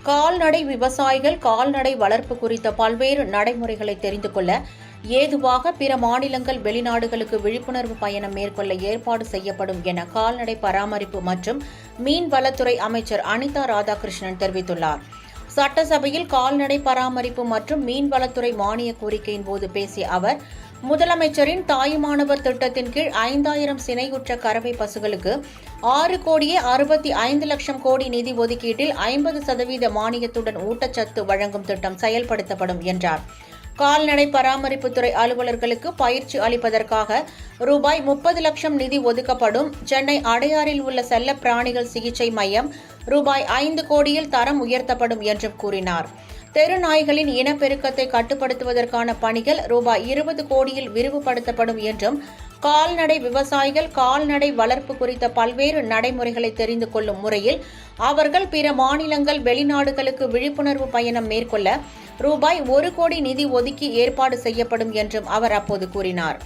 கால்நடை விவசாயிகள் கால்நடை வளர்ப்பு குறித்த பல்வேறு நடைமுறைகளை தெரிந்து கொள்ள ஏதுவாக பிற மாநிலங்கள் வெளிநாடுகளுக்கு விழிப்புணர்வு பயணம் மேற்கொள்ள ஏற்பாடு செய்யப்படும் என கால்நடை பராமரிப்பு மற்றும் மீன்வளத்துறை அமைச்சர் அனிதா ராதாகிருஷ்ணன் தெரிவித்துள்ளார். சட்டசபையில் கால்நடை பராமரிப்பு மற்றும் மீன்வளத்துறை மானிய கோரிக்கையின் போது பேசிய அவர், முதலமைச்சரின் தாயுமானவர் திட்டத்தின் கீழ் 5000 சினையுற்ற கறவை பசுகளுக்கு 6,65,00,000 கோடி நிதி ஒதுக்கீட்டில் 50% மானியத்துடன் ஊட்டச்சத்து வழங்கும் திட்டம் செயல்படுத்தப்படும் என்றார். கால்நடை பராமரிப்புத்துறை அலுவலர்களுக்கு பயிற்சி அளிப்பதற்காக ரூபாய் 30 லட்சம் நிதி ஒதுக்கப்படும். சென்னை அடையாறில் உள்ள செல்ல பிராணிகள் சிகிச்சை மையம் ரூபாய் 5 கோடியில் தரம் உயர்த்தப்படும் என்றும் கூறினார். தெரு நாய்களின் இனப்பெருக்கத்தை கட்டுப்படுத்துவதற்கான பணிகள் ரூபாய் 20 கோடியில் விரிவுபடுத்தப்படும் என்றும், கால்நடை விவசாயிகள் கால்நடை வளர்ப்பு குறித்த பல்வேறு நடைமுறைகளை தெரிந்து கொள்ளும் முறையில் அவர்கள் பிற மாநிலங்கள் வெளிநாடுகளுக்கு விழிப்புணர்வு பயணம் மேற்கொள்ள ரூபாய் 1 கோடி நிதி ஒதுக்கி ஏற்பாடு செய்யப்படும் என்றும் அவர் அப்போது கூறினார்.